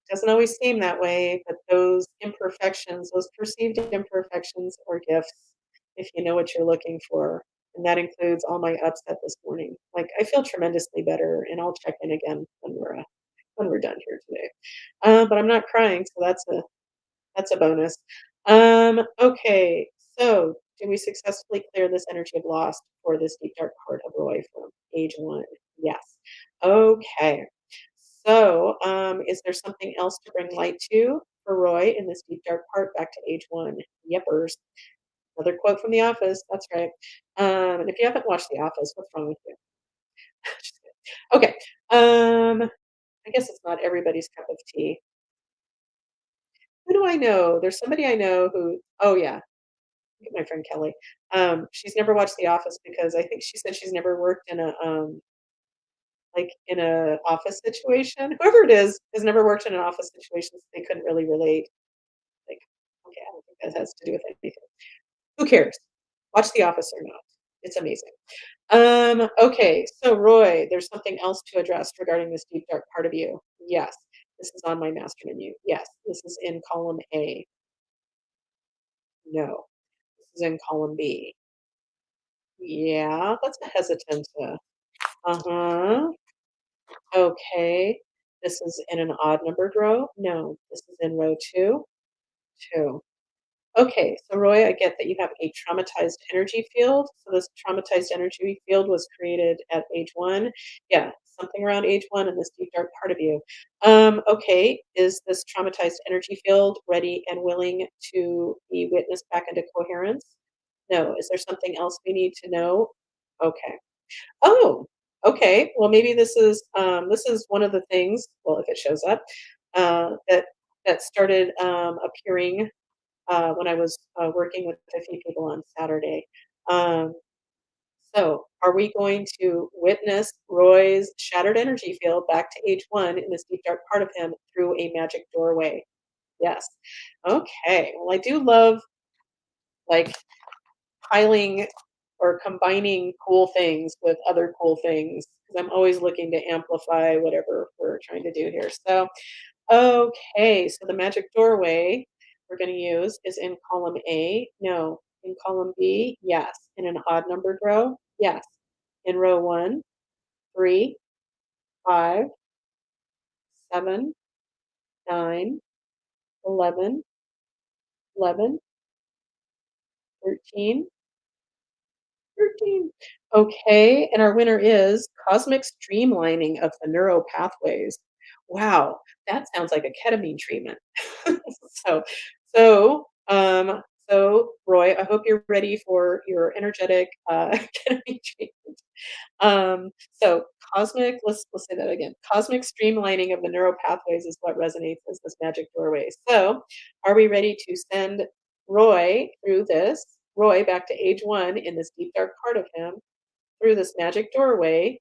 Doesn't always seem that way, but those imperfections, those perceived imperfections are gifts if you know what you're looking for. And that includes all my upset this morning. Like I feel tremendously better, and I'll check in again when we're done here today. But I'm not crying, so that's a bonus. Okay, so did we successfully clear this energy of loss for this deep dark part of Roy from age one? Yes. Okay. So, is there something else to bring light to for Roy in this deep dark part back to age one? Yepers. Another quote from The Office. That's right. And if you haven't watched The Office, what's wrong with you? Just kidding. Okay. I guess it's not everybody's cup of tea. Who do I know? There's somebody I know who. Oh yeah, my friend Kelly. She's never watched The Office because I think she said she's never worked in a like in a office situation. Whoever it is has never worked in an office situation, so they couldn't really relate. Like, okay, I don't think that has to do with anything. Who cares? Watch The Office or not. It's amazing. Okay, so Roy, there's something else to address regarding this deep dark part of you. Yes, this is on my master menu. Yes, this is in column A. No, this is in column B. Yeah, that's a hesitant. Uh-huh. Okay. This is in an odd numbered row? No, this is in row 2. 2. Okay, so Roy, I get that you have a traumatized energy field. So this traumatized energy field was created at age 1. Yeah, something around age 1 in this deep dark part of you. Okay, is this traumatized energy field ready and willing to be witnessed back into coherence? No. Is there something else we need to know? Okay. Oh, okay. Well, maybe this is one of the things, well, if it shows up, that started appearing when I was working with a few people on Saturday. Um, so, are we going to witness Roy's shattered energy field back to age one in this deep dark part of him through a magic doorway? Yes. Okay. Well, I do love like piling or combining cool things with other cool things because I'm always looking to amplify whatever we're trying to do here. So, okay, so the magic doorway we're going to use is in column A. No. In column B, yes. In an odd numbered row, yes. In row 1, 3, 5, 7, 9, 11, 11, 13, 13. Okay, and our winner is cosmic streamlining of the neural pathways. Wow, that sounds like a ketamine treatment. So, so, Roy, I hope you're ready for your energetic ketamine treatment. So let's say that again. Cosmic streamlining of the neural pathways is what resonates as this magic doorway. So, are we ready to send Roy through this? Roy back to age one in this deep dark part of him. through this magic doorway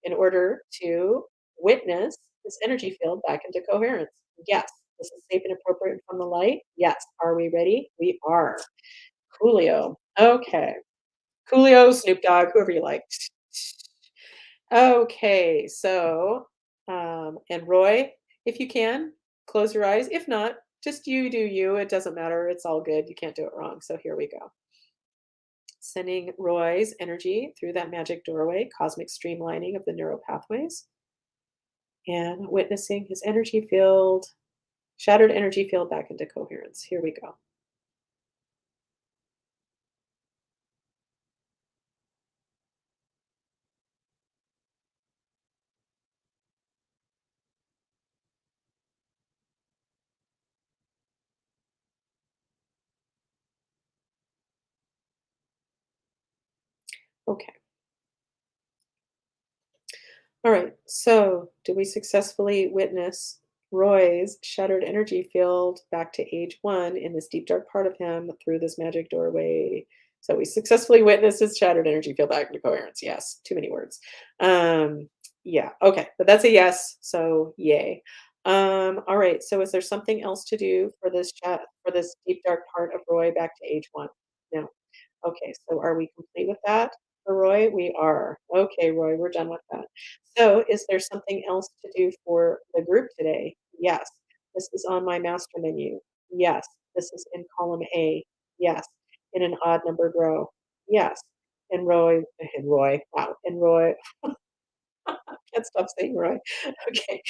in order to witness this energy field back into coherence. Yes. This is safe and appropriate from the light. Yes. Are we ready? We are. Coolio. Okay. Coolio, Snoop Dogg, whoever you like. Okay, so, and Roy, if you can, close your eyes. If not, just you do you. It doesn't matter. It's all good. You can't do it wrong. So here we go. Sending Roy's energy through that magic doorway, cosmic streamlining of the neural pathways, and witnessing his energy field, shattered energy field back into coherence. Here we go. Okay. All right. So, do we successfully witness Roy's shattered energy field back to age one in this deep dark part of him through this magic doorway? So, we successfully witnessed his shattered energy field back into coherence. Yes. Too many words. Yeah. Okay. But that's a yes. So, yay. All right. So, is there something else to do for this chat for this deep dark part of Roy back to age one? No. Okay, so are we complete with that for Roy? We are. Okay, Roy, we're done with that. So, is there something else to do for the group today? Yes. This is on my master menu. Yes. This is in column A. Yes. In an odd numbered row. Yes. Wow. In Roy, can't stop saying Roy. Okay.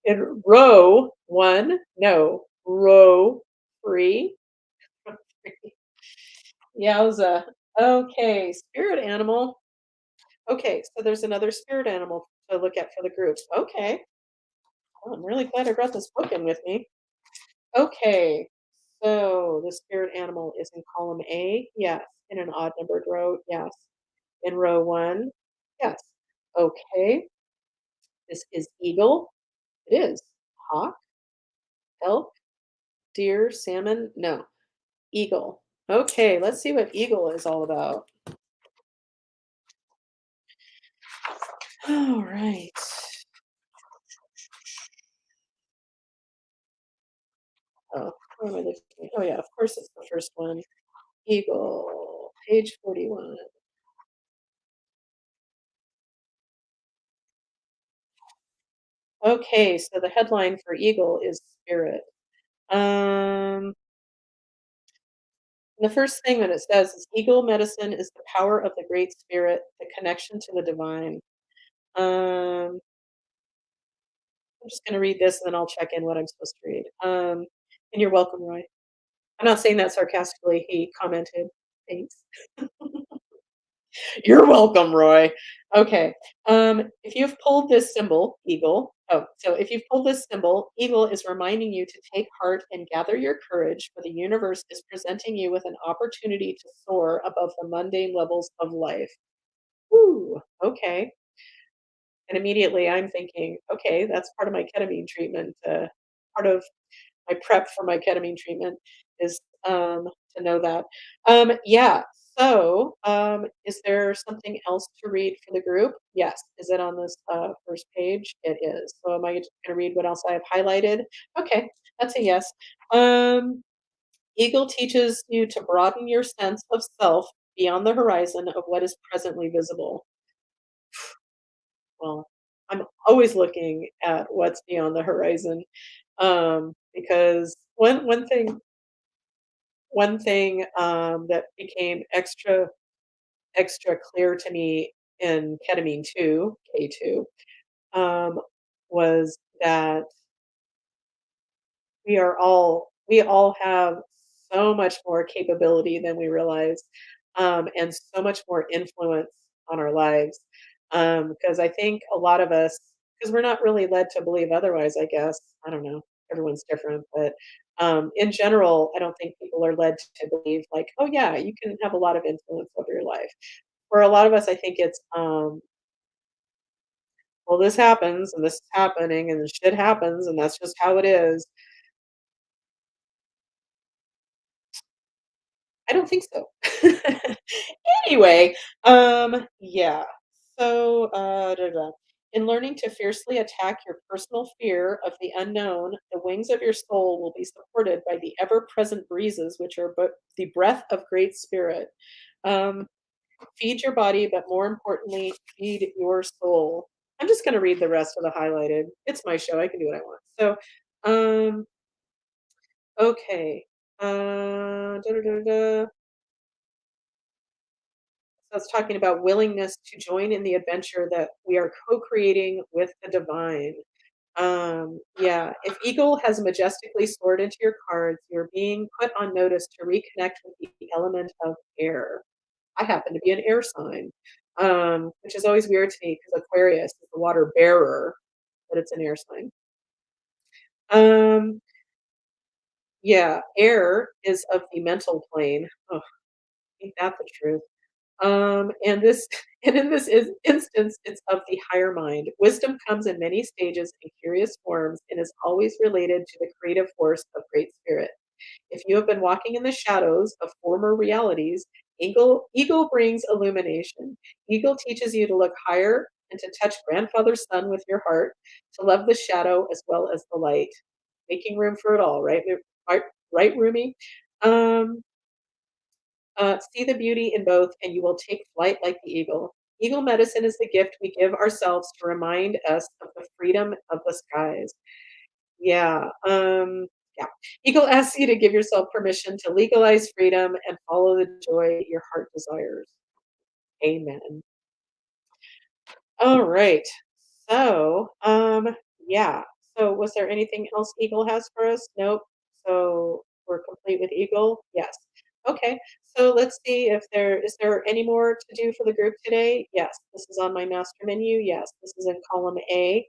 In row one, no, row three. Yowza. Okay, spirit animal. Okay, so there's another spirit animal to look at for the groups. Okay. Oh, I'm really glad I brought this book in with me. Okay. So the spirit animal is in column A. Yes. In an odd numbered row. Yes. In row one. Yes. Okay. This is eagle. It is. Hawk, elk, deer, salmon. No. Eagle. Okay, let's see what eagle is all about. All right. Oh, where am I looking? Oh, yeah, of course it's the first one. Eagle, page 41. Okay, so the headline for Eagle is spirit. Um, the first thing that it says is Eagle medicine is the power of the great spirit, the connection to the divine. Um, I'm just going to read this and then I'll check in what I'm supposed to read. And you're welcome, Roy. I'm not saying that sarcastically. He commented. Thanks. You're welcome, Roy. Okay. If you've pulled this symbol, eagle. Oh, so if you've pulled this symbol, eagle is reminding you to take heart and gather your courage, for the universe is presenting you with an opportunity to soar above the mundane levels of life. Ooh, okay. And immediately I'm thinking, okay, that's part of my ketamine treatment. Part of my prep for my ketamine treatment is to know that. Yeah. So, is there something else to read for the group? Yes. Is it on this first page? It is. So, am I going to read what else I have highlighted? Okay, that's a yes. Um, Eagle teaches you to broaden your sense of self beyond the horizon of what is presently visible. Well, I'm always looking at what's beyond the horizon, because that became extra clear to me in ketamine 2, K2, um, was that we all have so much more capability than we realize, and so much more influence on our lives. Because I think a lot of us, because we're not really led to believe otherwise, I guess. I don't know. Everyone's different, but in general, I don't think people are led to believe like, oh yeah, you can have a lot of influence over your life. For a lot of us, I think it's well, this happens and this is happening and shit happens and that's just how it is. I don't think so. Anyway, yeah. So, in learning to fiercely attack your personal fear of the unknown, the wings of your soul will be supported by the ever-present breezes, which are the breath of Great Spirit. Um, Feed your body, but more importantly, feed your soul. I'm just going to read the rest of the highlighted. It's my show. I can do what I want. So, okay. Da, da, da, da. So it's talking about willingness to join in the adventure that we are co-creating with the divine. Yeah, if Eagle has majestically soared into your cards, you're being put on notice to reconnect with the element of air. I happen to be an air sign, which is always weird to me because Aquarius is the water bearer, but it's an air sign. Um, yeah, air is of the mental plane. Oh, ain't that the truth? And this and in this instance, it's of the higher mind. Wisdom comes in many stages and curious forms and is always related to the creative force of Great Spirit. If you have been walking in the shadows of former realities, Eagle brings illumination. Eagle teaches you to look higher and to touch grandfather's son with your heart, to love the shadow as well as the light, making room for it all, right? Right, right, Rumi? Um, See the beauty in both, and you will take flight like the eagle. Eagle medicine is the gift we give ourselves to remind us of the freedom of the skies. Yeah. Yeah. Eagle asks you to give yourself permission to legalize freedom and follow the joy your heart desires. Amen. All right. So, yeah. So, was there anything else Eagle has for us? Nope. So, we're complete with Eagle? Yes. Okay. So, let's see if there any more to do for the group today? Yes. This is on my master menu. Yes. This is in column A.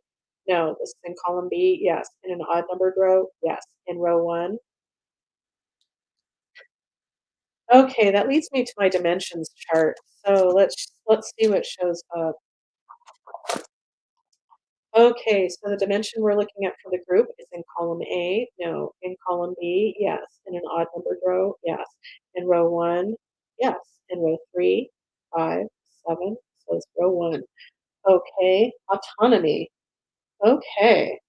No, this is in column B. Yes. In an odd numbered row. Yes. In row 1. Okay, that leads me to my dimensions chart. So, let's see what shows up. Okay, so the dimension we're looking at for the group is in column A. No. In column B, yes. In an odd numbered row, yes. In row 1, yes. In row 3, 5, 7. So it's row 1. Okay, autonomy. Okay.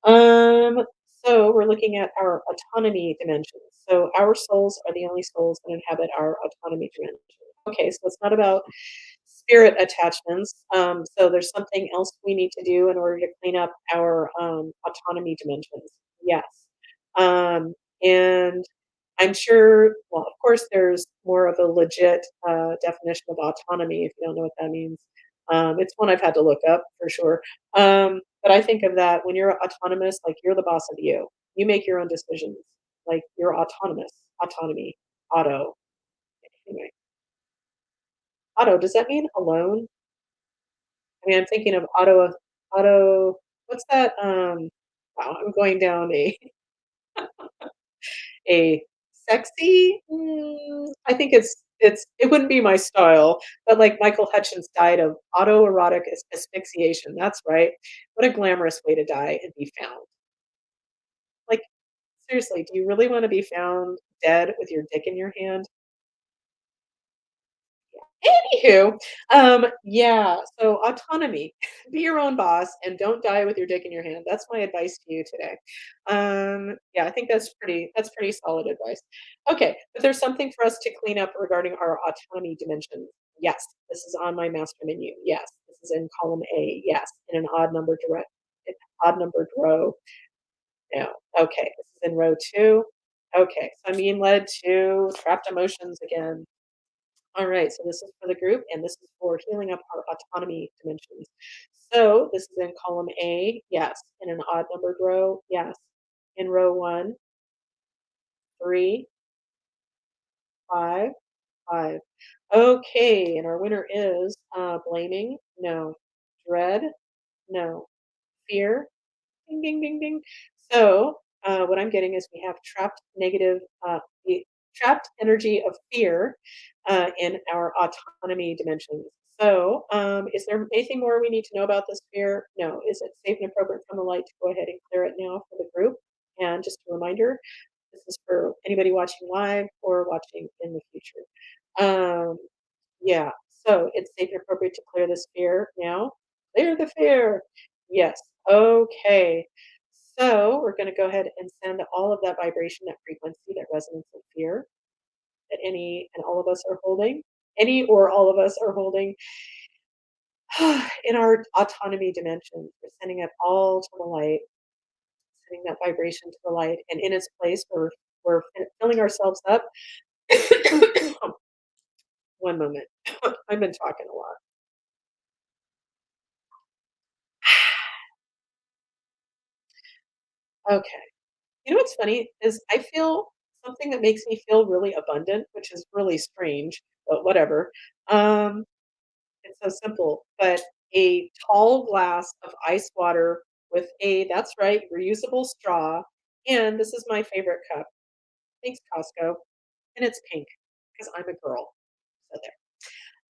Um, so we're looking at our autonomy dimensions. So our souls are the only souls that inhabit our autonomy dimension. Okay, so it's not about spirit attachments. So there's something else we need to do in order to clean up our autonomy dimensions. Yes. And I'm sure, well, of course, there's more of a legit definition of autonomy if you don't know what that means. It's one I've had to look up for sure. But I think of that when you're autonomous, like you're the boss of you. You make your own decisions. Like you're autonomous. Autonomy. Auto. Anyway, auto. Does that mean alone? I mean, I'm thinking of auto. What's that? Wow, I'm going down a sexy. I think it wouldn't be my style, but like Michael Hutchins died of autoerotic asphyxiation. That's right. What a glamorous way to die and be found. Like seriously, do you really want to be found dead with your dick in your hand? Anywho, yeah, so autonomy. Be your own boss and don't die with your dick in your hand. That's my advice to you today. Yeah, I think that's pretty solid advice. Okay, but there's something for us to clean up regarding our autonomy dimension. Yes, this is on my master menu. Yes, this is in column A. Yes, in an odd numbered row. No. Okay, this is in row 2. Okay, so I'm being led to trapped emotions again. All right, so this is for the group, and this is for healing up our autonomy dimensions. So this is in column A, yes. In an odd numbered row, yes. In row 1, 3, 5, 5. Okay, and our winner is blaming, no. Dread, no. Fear, ding, ding, ding, ding. So, what I'm getting is we have the trapped energy of fear in our autonomy dimensions. So, is there anything more we need to know about this fear? No. Is it safe and appropriate from the light to go ahead and clear it now for the group? And just a reminder, This is for anybody watching live or watching in the future. Um, yeah, so it's safe and appropriate to clear this fear now. Clear the fear. Yes. Okay. So we're going to go ahead and send all of that vibration, that frequency, that resonance of fear that any and all of us are holding, any or all of us are holding in our autonomy dimension. We're sending it all to the light, sending that vibration to the light, and in its place, we're filling ourselves up. One moment. I've been talking a lot. Okay. You know what's funny is I feel something that makes me feel really abundant, which is really strange, but whatever. Um, it's so simple. But a tall glass of ice water with that's right, reusable straw. And this is my favorite cup. Thanks, Costco. And it's pink because I'm a girl.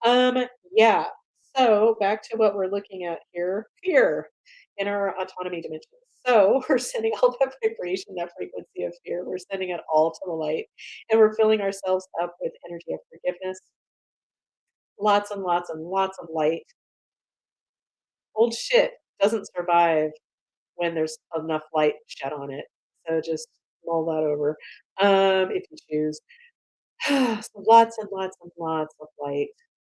So yeah. So back to what we're looking at here, fear in our autonomy dimension. So we're sending all that vibration, that frequency of fear, we're sending it all to the light, and we're filling ourselves up with energy of forgiveness, lots and lots and lots of light. Old shit doesn't survive when there's enough light shed on it. So just mull that over, if you choose. So lots and lots and lots of light.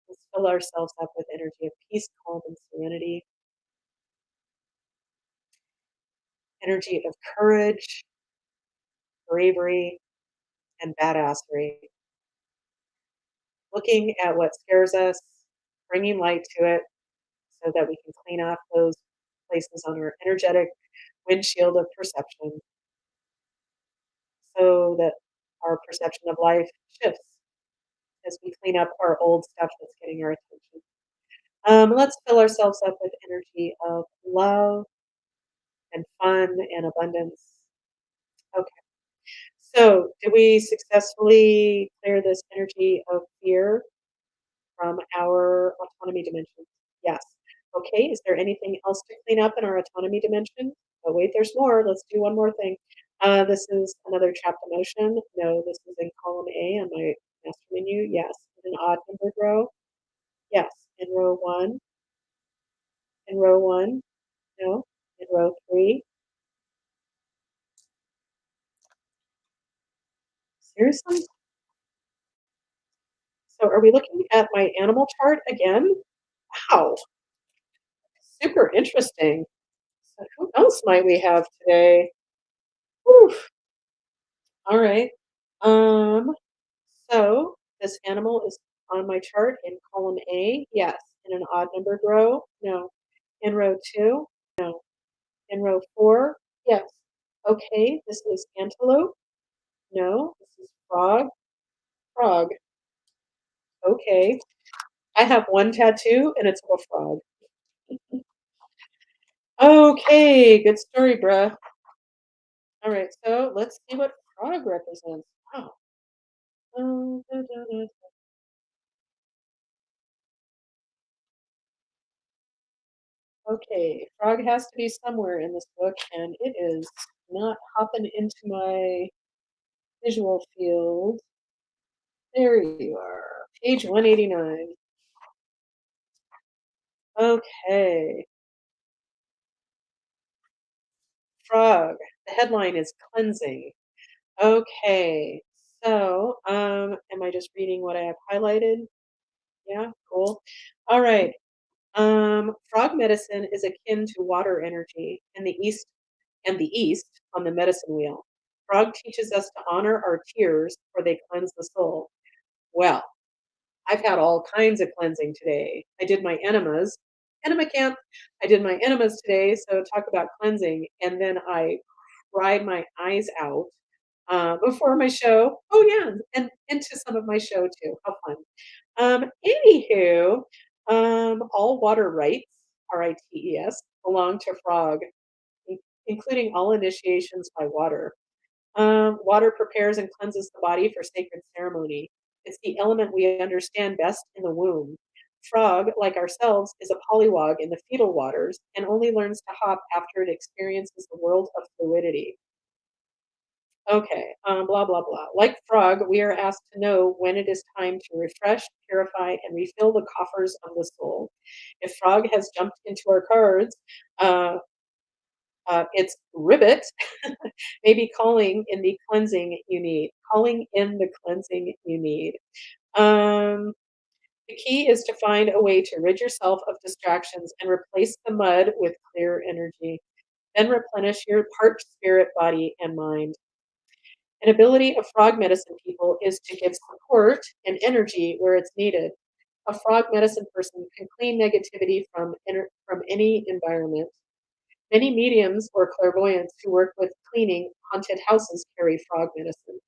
Let's fill ourselves up with energy of peace, calm, and serenity, energy of courage, bravery, and badassery. Looking at what scares us, bringing light to it so that we can clean off those places on our energetic windshield of perception so that our perception of life shifts as we clean up our old stuff that's getting our attention. Let's fill ourselves up with energy of love and fun and abundance. Okay. So, did we successfully clear this energy of fear from our autonomy dimension? Yes. Okay. Is there anything else to clean up in our autonomy dimension? Oh, wait, there's more. Let's do one more thing. This is another trapped emotion. No, this is in column A on my master menu. Yes. In an odd numbered row. Yes. In row one. In row one. No. In row three. Seriously? So, are we looking at my animal chart again? Wow. Super interesting. So who else might we have today? Whew. All right. Um, so this animal is on my chart in column A. Yes. In an odd numbered row? No. In row two? No. In row four? Yes. Okay. This is antelope? No. This is frog? Frog. Okay. I have one tattoo and it's of a frog. Okay. Good story, bruh. All right. So let's see what frog represents. Wow. Da, da, da. Okay, frog has to be somewhere in this book, and it is not hopping into my visual field. There you are, page 189. Okay, frog. The headline is cleansing. Okay, so am I just reading what I have highlighted? Yeah, cool. All right. Frog medicine is akin to water energy in the East on the medicine wheel. Frog teaches us to honor our tears, for they cleanse the soul. Well, I've had all kinds of cleansing today. I did my enemas, enema camp. I did my enemas today, so talk about cleansing. And then I cried my eyes out before my show. Oh, yeah, and into some of my show too. How fun. Anywho, all water rites, rites, belong to Frog, in- including all initiations by water. Water prepares and cleanses the body for sacred ceremony. It's the element we understand best in the womb. Frog, like ourselves, is a polywog in the fetal waters and only learns to hop after it experiences the world of fluidity. Okay, blah, blah, blah. Like frog, we are asked to know when it is time to refresh, purify, and refill the coffers of the soul. If frog has jumped into our cards, uh, it's ribbit, maybe calling in the cleansing you need. Um, the key is to find a way to rid yourself of distractions and replace the mud with clear energy. Then replenish your parched spirit, body, and mind. An ability of frog medicine people is to give support and energy where it's needed. A frog medicine person can clean negativity from any environment. Many mediums or clairvoyants who work with cleaning haunted houses carry frog medicine.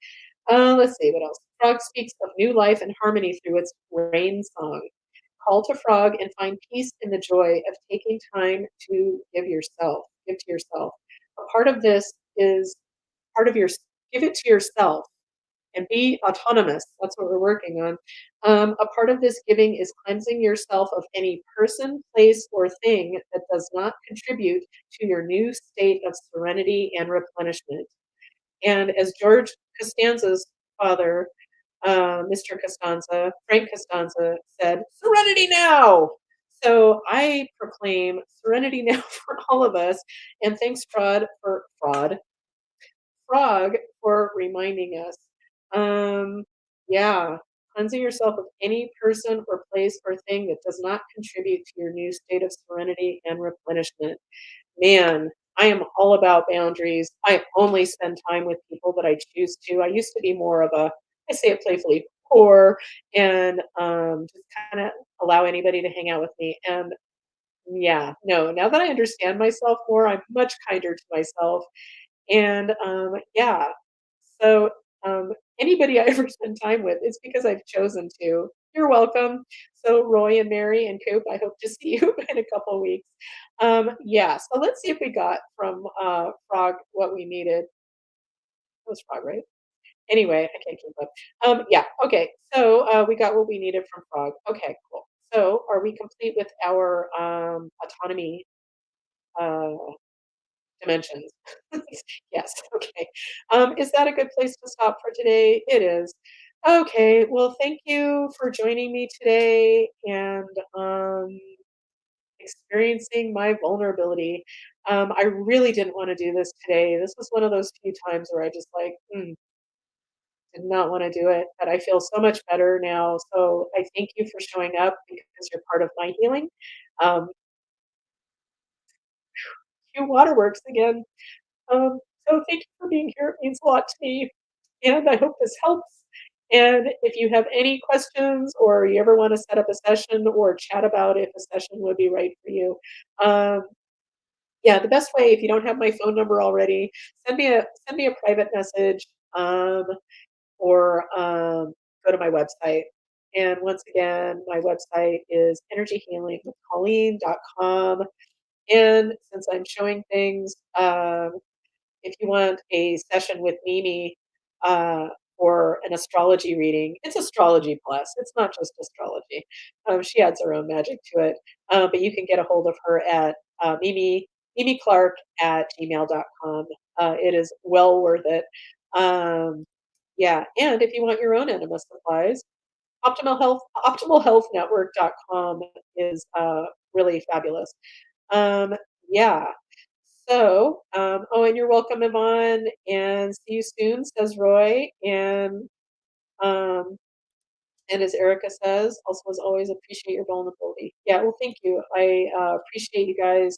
Let's see what else. Frog speaks of new life and harmony through its rain song. Call to frog and find peace in the joy of taking time to give to yourself. A part of this is part of your give it to yourself and be autonomous. That's what we're working on. A part of this giving is cleansing yourself of any person, place, or thing that does not contribute to your new state of serenity and replenishment. And as George Costanza's father, Mr. Costanza, Frank Costanza, said, "Serenity now." So I proclaim serenity now for all of us. And thanks, Frog, for reminding us. Um, yeah, cleansing yourself of any person or place or thing that does not contribute to your new state of serenity and replenishment. Man, I am all about boundaries. I only spend time with people that I choose to. I used to be more of a, I say it playfully, whore, and just kind of allow anybody to hang out with me. And yeah, no, now that I understand myself more, I'm much kinder to myself. And yeah, so anybody I ever spend time with, it's because I've chosen to. You're welcome. So Roy and Mary and Coop, I hope to see you in a couple weeks. Yeah, so let's see if we got from Frog what we needed. That was Frog, right? Anyway, I can't keep up. Yeah, okay. So we got what we needed from Frog. Okay, cool. So are we complete with our autonomy uh, dimensions? Yes, okay. Is that a good place to stop for today? It is. Okay, well, thank you for joining me today and experiencing my vulnerability. I really didn't want to do this today. This was one of those few times where I just like did not want to do it, but I feel so much better now. So I thank you for showing up because you're part of my healing. Um, Cue Waterworks again. So thank you for being here. It means a lot to me, and I hope this helps. And if you have any questions or you ever want to set up a session or chat about if a session would be right for you, um, yeah, the best way if you don't have my phone number already, send me a private message or go to my website. And once again, my website is energyhealingwithcolleen.com. And since I'm showing things, if you want a session with Mimi uh, or an astrology reading, it's Astrology Plus. It's not just astrology. She adds her own magic to it. But you can get a hold of her at Mimi Clark at gmail.com. It is well worth it. Um, yeah, and if you want your own enema supplies, optimalhealthnetwork.com is really fabulous. Um, yeah, and you're welcome, Yvonne, and see you soon, says Roy. Um, and as Erica says, also as always, appreciate your vulnerability. Yeah, well, thank you. I appreciate you guys.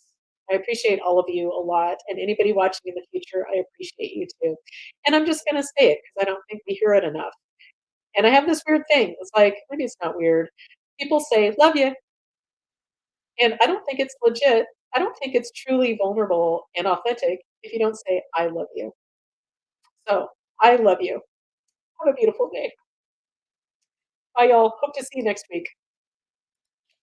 I appreciate all of you a lot. And anybody watching in the future, I appreciate you too. And I'm just going to say it because I don't think we hear it enough. And I have this weird thing. It's like, maybe it's not weird. People say, love you. And I don't think it's legit. I don't think it's truly vulnerable and authentic if you don't say, I love you. So I love you. Have a beautiful day. Bye, y'all. Hope to see you next week.